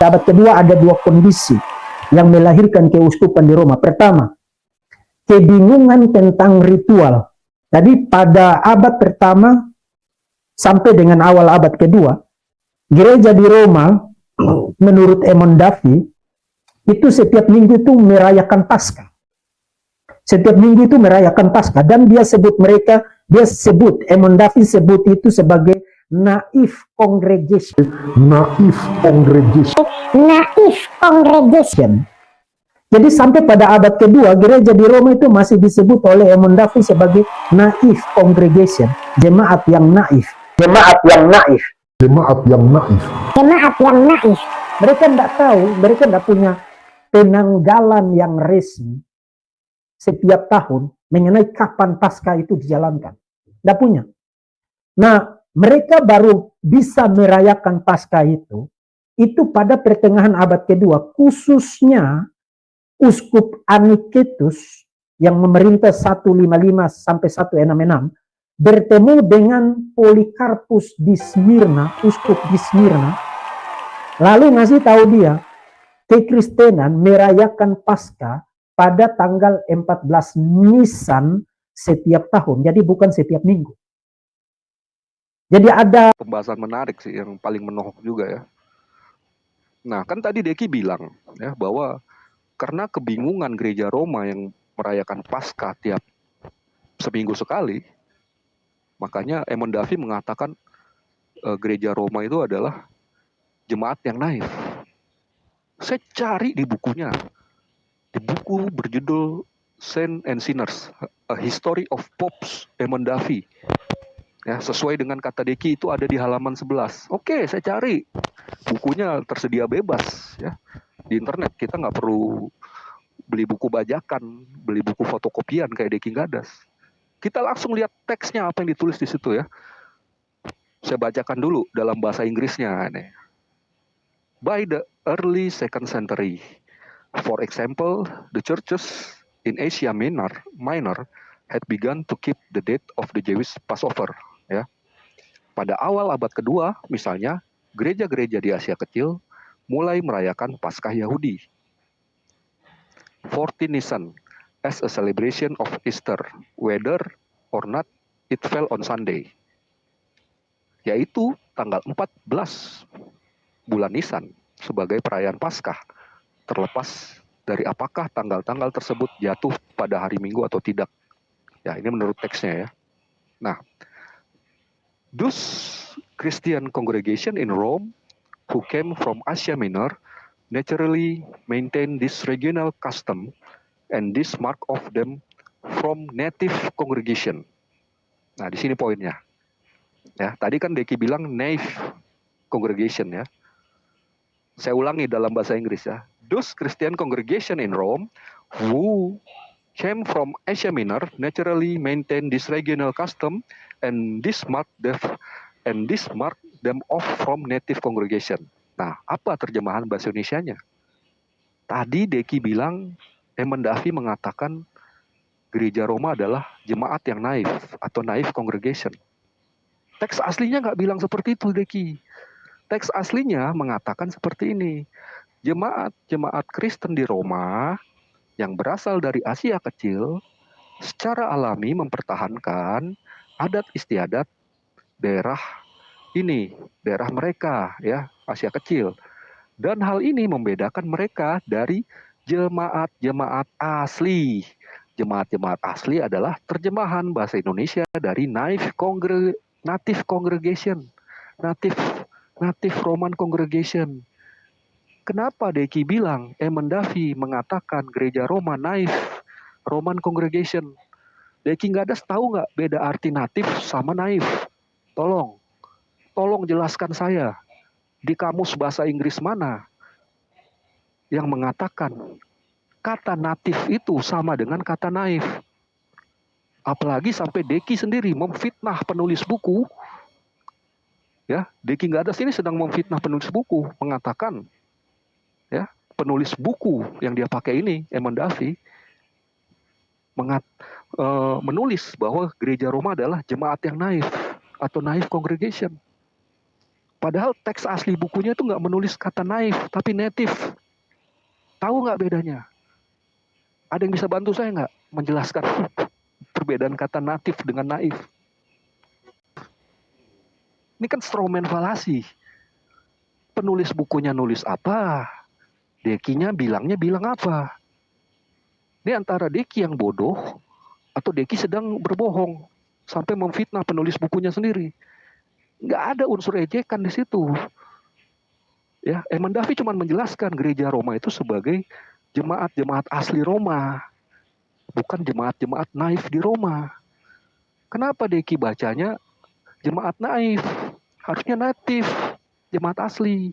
Abad kedua ada dua kondisi yang melahirkan keuskupan di Roma. Pertama, kebingungan tentang ritual. Jadi pada abad pertama sampai dengan awal abad kedua, gereja di Roma menurut Emondavi itu setiap minggu itu merayakan Paskah. Setiap minggu itu merayakan Paskah, dan dia sebut Emondavi sebut itu sebagai naif congregation. Naif congregation. Naif congregation. Jadi sampai pada abad kedua, gereja di Roma itu masih disebut oleh Emondavi sebagai naif congregation, jemaat yang naif. Jemaat yang naif. Jemaat yang naif. Jemaat yang naif. Mereka tidak tahu, mereka tidak punya penanggalan yang resmi setiap tahun mengenai kapan Paskah itu dijalankan. Tidak punya. Nah, mereka baru bisa merayakan Paskah itu pada pertengahan abad kedua, khususnya Uskup Aniketus yang memerintah 155 sampai 166 bertemu dengan Polikarpus di Smyrna, uskup di Smyrna, lalu ngasih tahu dia kekristenan merayakan Paskah pada tanggal 14 Nisan setiap tahun, jadi bukan setiap minggu. Jadi ada pembahasan menarik sih yang paling menohok juga ya. Nah, kan tadi Deki bilang ya bahwa karena kebingungan gereja Roma yang merayakan Paskah tiap seminggu sekali, makanya Emondavi mengatakan gereja Roma itu adalah jemaat yang naif. Saya cari di bukunya, di buku berjudul Saints and Sinners, A History of Popes Emondavi. Ya, sesuai dengan kata Deki itu ada di halaman 11. Oke, saya cari. Bukunya tersedia bebas ya di internet. Kita nggak perlu beli buku bajakan, beli buku fotokopian kayak Deki Gadas. Kita langsung lihat teksnya apa yang ditulis di situ ya. Saya bacakan dulu dalam bahasa Inggrisnya nih. By the early 2nd century, for example, the churches in Asia Minor had begun to keep the date of the Jewish Passover. Ya. Pada awal abad kedua, misalnya, gereja-gereja di Asia Kecil mulai merayakan Paskah Yahudi. 14 Nisan as a celebration of Easter, whether or not it fell on Sunday. Yaitu tanggal 14 bulan Nisan sebagai perayaan Paskah, terlepas dari apakah tanggal-tanggal tersebut jatuh pada hari Minggu atau tidak. Ya, ini menurut teksnya ya. Nah, those Christian congregation in Rome who came from Asia Minor naturally maintain this regional custom and this mark of them from native congregation. Nah, di sini poinnya. Ya, tadi kan Deki bilang native congregation ya. Saya ulangi dalam bahasa Inggris ya. Those Christian congregation in Rome who came from Asia Minor naturally maintain this regional custom and this mark them off from native congregation. Nah, apa terjemahan bahasa Indonesianya? Tadi Deki bilang Emondavi mengatakan gereja Roma adalah jemaat yang naif atau naif congregation. Teks aslinya nggak bilang seperti itu, Deki. Teks aslinya mengatakan seperti ini. Jemaat Kristen di Roma yang berasal dari Asia Kecil secara alami mempertahankan adat istiadat daerah mereka ya, Asia Kecil. Dan hal ini membedakan mereka dari jemaat-jemaat asli. Jemaat-jemaat asli adalah terjemahan bahasa Indonesia dari native congregation, native Roman congregation. Kenapa Deki bilang Emondavi mengatakan gereja Roma native Roman congregation? Deki Gadas tahu nggak beda arti natif sama naif? Tolong jelaskan saya. Di kamus bahasa Inggris mana yang mengatakan kata natif itu sama dengan kata naif? Apalagi sampai Deki sendiri memfitnah penulis buku. Ya, Deki Gadas ini sedang memfitnah penulis buku, mengatakan ya, penulis buku yang dia pakai ini, Emondavi, menulis bahwa gereja Roma adalah jemaat yang naif atau naif congregation. Padahal teks asli bukunya itu nggak menulis kata naif, tapi native. Tahu nggak bedanya? Ada yang bisa bantu saya nggak menjelaskan perbedaan kata natif dengan naif? Ini kan strawman falasi. Penulis bukunya nulis apa? Dekinya bilangnya bilang apa? Ini antara Deki yang bodoh atau Deki sedang berbohong sampai memfitnah penulis bukunya sendiri. Nggak ada unsur ejekan di situ. Ya, Eman Davi cuma menjelaskan gereja Roma itu sebagai jemaat-jemaat asli Roma, bukan jemaat-jemaat naif di Roma. Kenapa Deki bacanya jemaat naif? Harusnya natif, jemaat asli.